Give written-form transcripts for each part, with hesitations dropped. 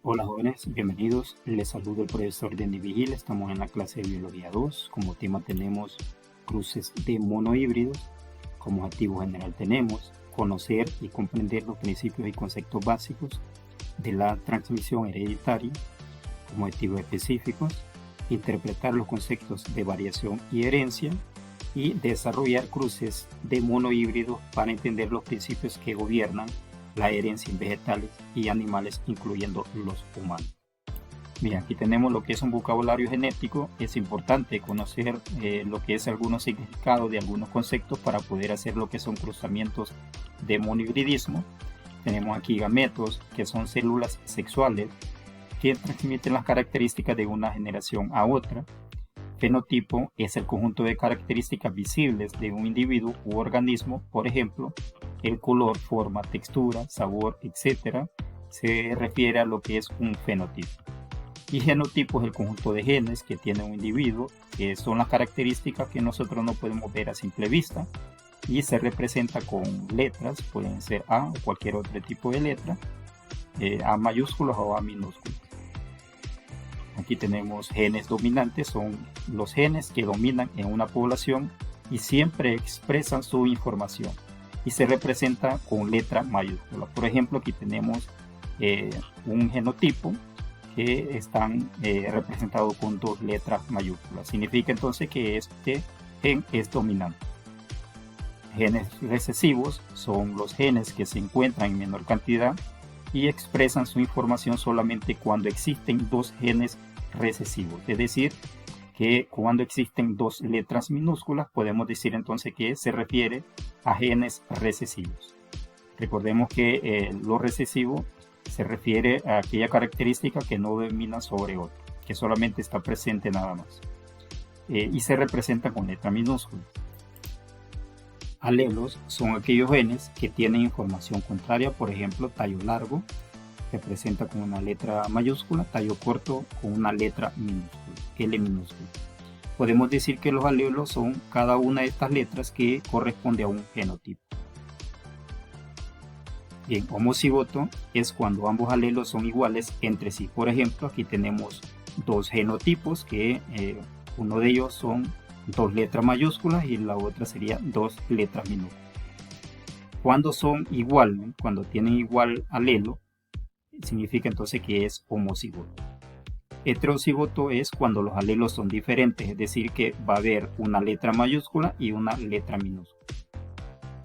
Hola jóvenes, bienvenidos. Les saludo el profesor Denis Vigil. Estamos en la clase de Biología 2. Como tema tenemos cruces de monohíbridos. Como objetivo general tenemos conocer y comprender los principios y conceptos básicos de la transmisión hereditaria. Como objetivos específicos, interpretar los conceptos de variación y herencia y desarrollar cruces de monohíbridos para entender los principios que gobiernan la herencia en vegetales y animales, incluyendo los humanos. Bien, aquí tenemos lo que es un vocabulario genético. Es importante conocer lo que es algunos significados de algunos conceptos para poder hacer lo que son cruzamientos de monohibridismo. Tenemos aquí gametos, que son células sexuales que transmiten las características de una generación a otra. Fenotipo es el conjunto de características visibles de un individuo u organismo, por ejemplo, el color, forma, textura, sabor, etc. Se refiere a lo que es un fenotipo. Y genotipo es el conjunto de genes que tiene un individuo, que son las características que nosotros no podemos ver a simple vista, y se representa con letras, pueden ser A o cualquier otro tipo de letra, A mayúsculas o A minúsculas. Aquí tenemos genes dominantes, son los genes que dominan en una población y siempre expresan su información y se representa con letra mayúscula. Por ejemplo, aquí tenemos un genotipo que están representados con dos letras mayúsculas. Significa entonces que este gen es dominante. Genes recesivos son los genes que se encuentran en menor cantidad y expresan su información solamente cuando existen dos genes recesivos, es decir, que cuando existen dos letras minúsculas podemos decir entonces que se refiere a genes recesivos. Recordemos que lo recesivo se refiere a aquella característica que no domina sobre otra, que solamente está presente nada más, y se representa con letra minúscula. Alelos son aquellos genes que tienen información contraria, por ejemplo, tallo largo se presenta con una letra mayúscula, tallo corto con una letra minúscula, L minúscula. Podemos decir que los alelos son cada una de estas letras que corresponde a un genotipo. Bien, homocigoto es cuando ambos alelos son iguales entre sí. Por ejemplo, aquí tenemos dos genotipos que uno de ellos son dos letras mayúsculas y la otra sería dos letras minúsculas. Cuando son igual, cuando tienen igual alelo, significa entonces que es homocigoto. Heterocigoto es cuando los alelos son diferentes, es decir, que va a haber una letra mayúscula y una letra minúscula.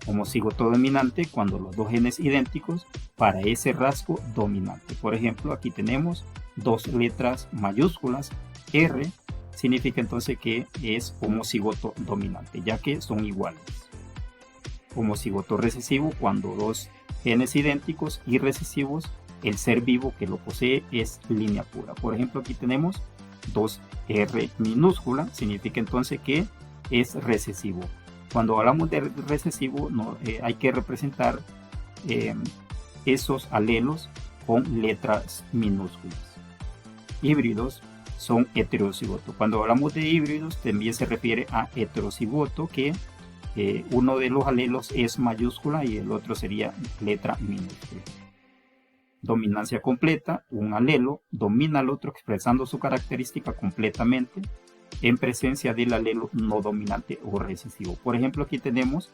Homocigoto dominante cuando los dos genes idénticos para ese rasgo dominante. Por ejemplo, aquí tenemos dos letras mayúsculas, R, significa entonces que es homocigoto dominante, ya que son iguales. Homocigoto recesivo cuando dos genes idénticos y recesivos, el ser vivo que lo posee es línea pura. Por ejemplo, aquí tenemos dos R minúscula, significa entonces que es recesivo. Cuando hablamos de recesivo, hay que representar esos alelos con letras minúsculas. Híbridos son heterocigotos. Cuando hablamos de híbridos, también se refiere a heterocigoto, que uno de los alelos es mayúscula y el otro sería letra minúscula. Dominancia completa, un alelo domina al otro expresando su característica completamente en presencia del alelo no dominante o recesivo. Por ejemplo, aquí tenemos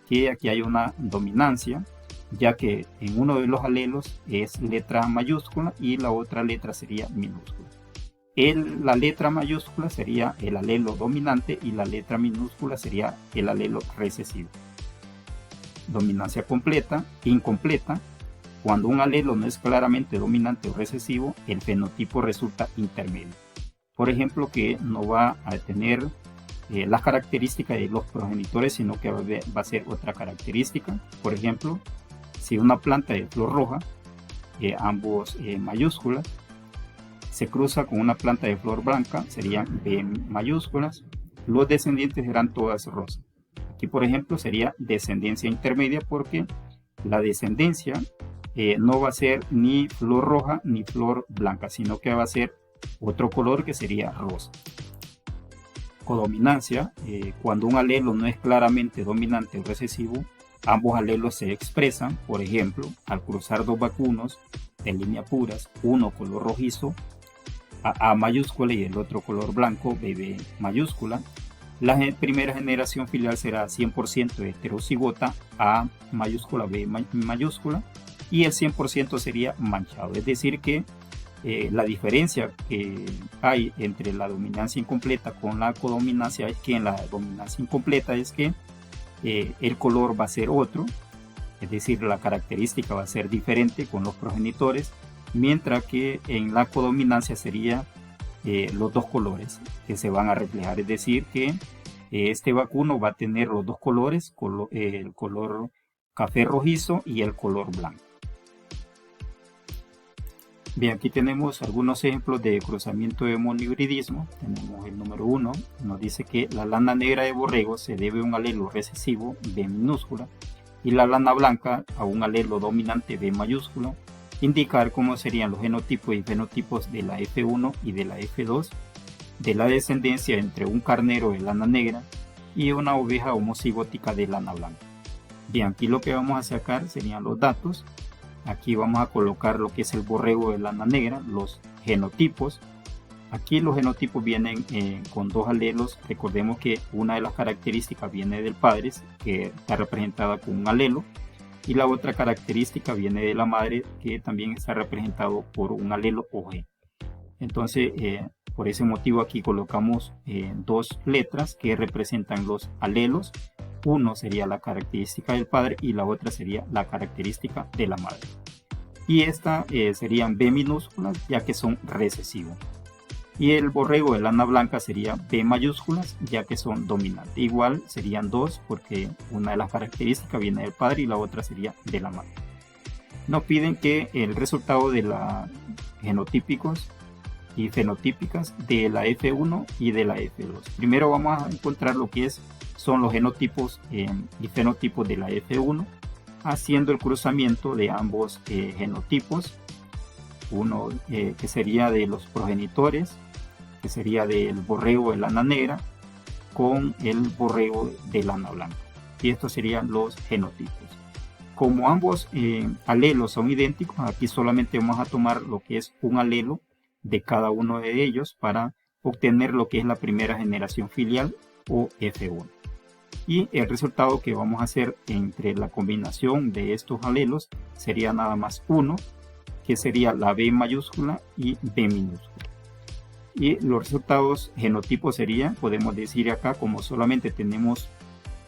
que aquí hay una dominancia, ya que en uno de los alelos es letra mayúscula y la otra letra sería minúscula. La letra mayúscula sería el alelo dominante y la letra minúscula sería el alelo recesivo. Dominancia completa, incompleta. Cuando un alelo no es claramente dominante o recesivo, el fenotipo resulta intermedio. Por ejemplo, que no va a tener las características de los progenitores, sino que va a ser otra característica. Por ejemplo, si una planta de flor roja, ambos mayúsculas, se cruza con una planta de flor blanca, serían B mayúsculas, los descendientes serán todas rosas. Aquí, por ejemplo, sería descendencia intermedia porque la descendencia no va a ser ni flor roja ni flor blanca, sino que va a ser otro color que sería rosa. Codominancia, cuando un alelo no es claramente dominante o recesivo, ambos alelos se expresan. Por ejemplo, al cruzar dos vacunos de línea puras, uno color rojizo, A mayúscula, y el otro color blanco, BB mayúscula. La primera generación filial será 100% heterocigota, A mayúscula, B mayúscula, y el 100% sería manchado. Es decir que la diferencia que hay entre la dominancia incompleta con la codominancia es que en la dominancia incompleta es que el color va a ser otro, es decir, la característica va a ser diferente con los progenitores, mientras que en la codominancia sería los dos colores que se van a reflejar, es decir que este vacuno va a tener los dos colores, el color café rojizo y el color blanco. Bien, aquí tenemos algunos ejemplos de cruzamiento de monohibridismo. Tenemos el número 1, nos dice que la lana negra de borrego se debe a un alelo recesivo B minúscula y la lana blanca a un alelo dominante B mayúscula. Indicar cómo serían los genotipos y fenotipos de la F1 y de la F2 de la descendencia entre un carnero de lana negra y una oveja homocigótica de lana blanca. Bien, aquí lo que vamos a sacar serían los datos. Aquí vamos a colocar lo que es el borrego de lana negra, los genotipos. Aquí los genotipos vienen con dos alelos. Recordemos que una de las características viene del padre, que está representada con un alelo, y la otra característica viene de la madre, que también está representado por un alelo OG. Entonces, por ese motivo aquí colocamos dos letras que representan los alelos. Uno sería la característica del padre y la otra sería la característica de la madre. Y esta serían B minúsculas, ya que son recesivos. Y el borrego de lana blanca sería B mayúsculas, ya que son dominantes. Igual serían dos, porque una de las características viene del padre y la otra sería de la madre. Nos piden que el resultado de los genotípicos y fenotípicas de la F1 y de la F2. Primero vamos a encontrar lo que son los genotipos y fenotipos de la F1, haciendo el cruzamiento de ambos genotipos. Uno que sería de los progenitores, que sería del borrego de lana negra con el borrego de lana blanca. Y estos serían los genotipos. Como ambos alelos son idénticos, aquí solamente vamos a tomar lo que es un alelo de cada uno de ellos para obtener lo que es la primera generación filial o F1. Y el resultado que vamos a hacer entre la combinación de estos alelos sería nada más uno, que sería la B mayúscula y B minúscula. Y los resultados genotipos serían, podemos decir acá, como solamente tenemos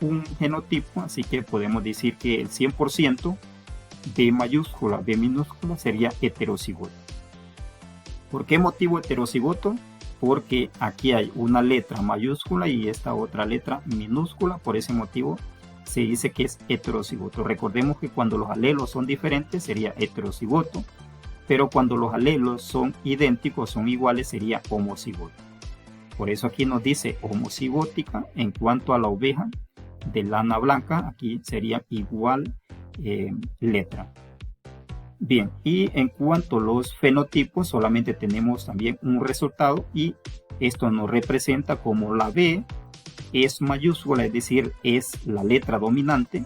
un genotipo, así que podemos decir que el 100% B mayúscula, B minúscula sería heterocigoto. ¿Por qué motivo heterocigoto? Porque aquí hay una letra mayúscula y esta otra letra minúscula, por ese motivo se dice que es heterocigoto. Recordemos que cuando los alelos son diferentes sería heterocigoto, pero cuando los alelos son idénticos, son iguales, sería homocigoto. Por eso aquí nos dice homocigótica. En cuanto a la oveja de lana blanca, aquí sería igual letra. Bien, y en cuanto a los fenotipos, solamente tenemos también un resultado y esto nos representa como la B es mayúscula, es decir, es la letra dominante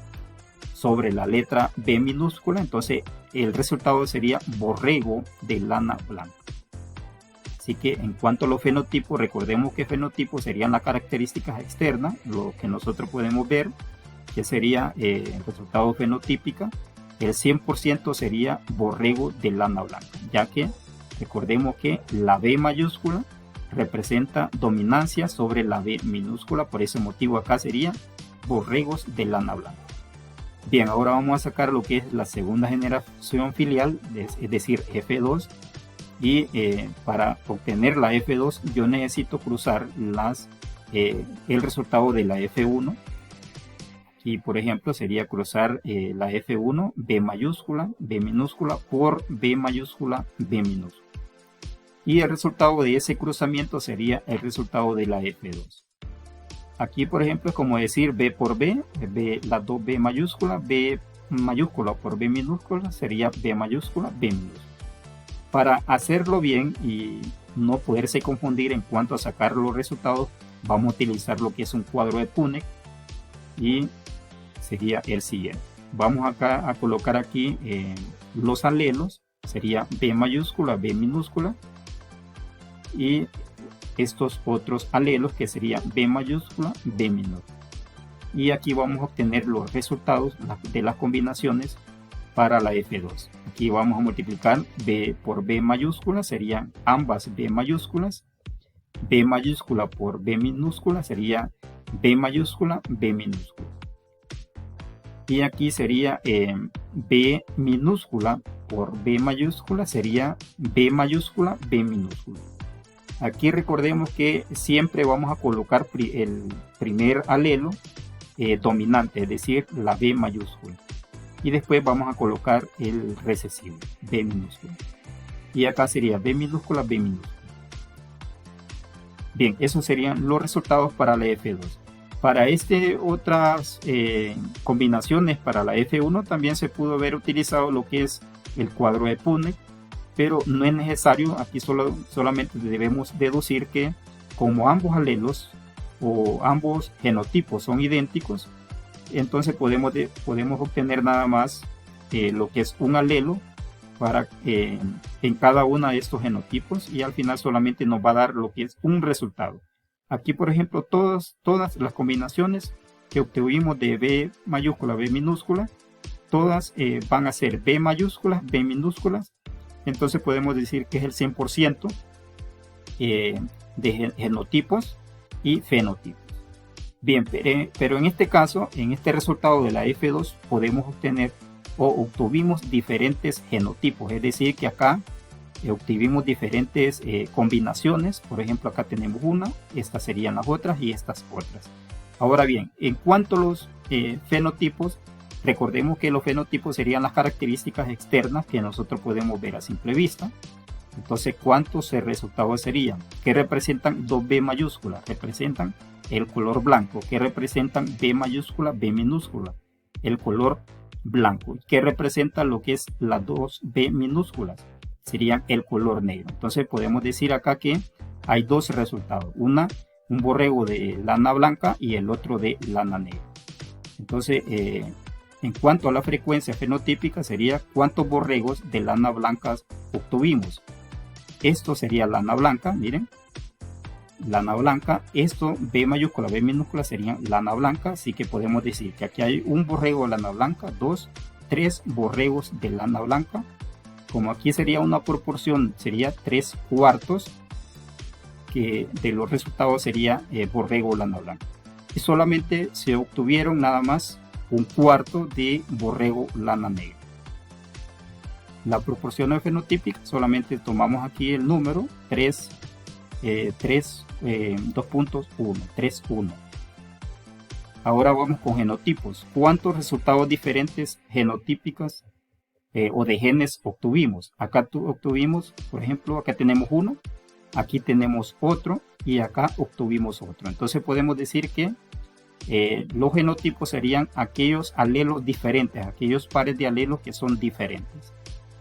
sobre la letra B minúscula. Entonces el resultado sería borrego de lana blanca. Así que en cuanto a los fenotipos, recordemos que fenotipos serían las características externas, lo que nosotros podemos ver, que sería el resultado fenotípico. El 100% sería borrego de lana blanca, ya que recordemos que la B mayúscula representa dominancia sobre la B minúscula, por ese motivo acá sería borregos de lana blanca. Bien, ahora vamos a sacar lo que es la segunda generación filial, es decir, F2. Y para obtener la F2 yo necesito cruzar el resultado de la F1. Y por ejemplo sería cruzar la F1 B mayúscula, B minúscula por B mayúscula, B minúscula. Y el resultado de ese cruzamiento sería el resultado de la F2. Aquí por ejemplo es como decir B por B, las dos B mayúscula por B minúscula sería B mayúscula, B minúscula. Para hacerlo bien y no poderse confundir en cuanto a sacar los resultados, vamos a utilizar lo que es un cuadro de Punnett y sería el siguiente. Vamos acá a colocar aquí los alelos sería B mayúscula, B minúscula, y estos otros alelos que serían B mayúscula, B minúscula. Y aquí vamos a obtener los resultados de las combinaciones para la F2. Aquí vamos a multiplicar B por B mayúscula, serían ambas B mayúsculas. B mayúscula por B minúscula sería B mayúscula, B minúscula. Y aquí sería B minúscula por B mayúscula sería B mayúscula, B minúscula. Aquí recordemos que siempre vamos a colocar el primer alelo dominante, es decir, la B mayúscula. Y después vamos a colocar el recesivo, B minúscula. Y acá sería B minúscula, B minúscula. Bien, esos serían los resultados para la F2. Para otras combinaciones para la F1 también se pudo haber utilizado lo que es el cuadro de Punnett, pero no es necesario. Aquí solamente debemos deducir que como ambos alelos o ambos genotipos son idénticos, entonces podemos obtener nada más lo que es un alelo para en cada uno de estos genotipos, y al final solamente nos va a dar lo que es un resultado. Aquí, por ejemplo, todas las combinaciones que obtuvimos de B mayúscula, B minúscula, todas van a ser B mayúsculas, B minúsculas. Entonces podemos decir que es el 100% de genotipos y fenotipos. Bien, pero en este caso, en este resultado de la F2, podemos obtener o obtuvimos diferentes genotipos. Es decir, que acá obtuvimos diferentes combinaciones. Por ejemplo, acá tenemos una, estas serían las otras y estas otras. Ahora bien, en cuanto a los fenotipos, recordemos que los fenotipos serían las características externas que nosotros podemos ver a simple vista. Entonces, ¿cuántos resultados serían? ¿Qué representan 2B mayúsculas? Representan el color blanco. ¿Qué representan B mayúscula, B minúscula? El color blanco. ¿Qué representa lo que es las 2B minúsculas? Serían el color negro. Entonces podemos decir acá que hay dos resultados. Un borrego de lana blanca y el otro de lana negra. Entonces, en cuanto a la frecuencia fenotípica, sería cuántos borregos de lana blanca obtuvimos. Esto sería lana blanca, miren. Lana blanca. Esto B mayúscula, B minúscula serían lana blanca. Así que podemos decir que aquí hay un borrego de lana blanca, 2, 3 borregos de lana blanca. Como aquí sería una proporción, sería 3/4, que de los resultados sería borrego lana blanca. Y solamente se obtuvieron nada más 1/4 de borrego lana negra. La proporción fenotípica, solamente tomamos aquí el número 2.1. Ahora vamos con genotipos. ¿Cuántos resultados diferentes genotípicos o de genes obtuvimos? Acá obtuvimos, por ejemplo, acá tenemos uno, aquí tenemos otro y acá obtuvimos otro. Entonces podemos decir que los genotipos serían aquellos alelos diferentes, aquellos pares de alelos que son diferentes.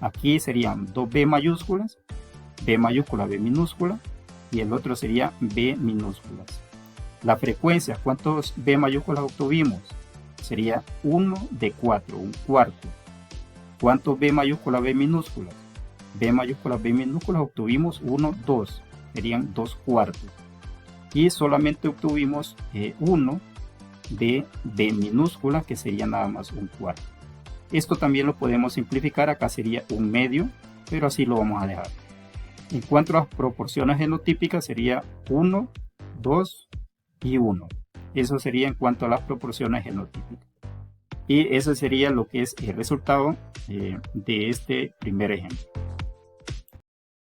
Aquí serían 2B mayúsculas, B mayúscula, B minúscula, y el otro sería B minúsculas. La frecuencia, ¿cuántos B mayúsculas obtuvimos? Sería 1 de 4, 1/4. ¿Cuántos B mayúscula, B minúsculas? B mayúscula, B minúsculas obtuvimos 1, 2, serían 2/4. Y solamente obtuvimos 1 de B minúscula, que sería nada más 1/4. Esto también lo podemos simplificar, acá sería 1/2, pero así lo vamos a dejar. En cuanto a las proporciones genotípicas, sería 1, 2 y 1. Eso sería en cuanto a las proporciones genotípicas. Y eso sería lo que es el resultado de este primer ejemplo.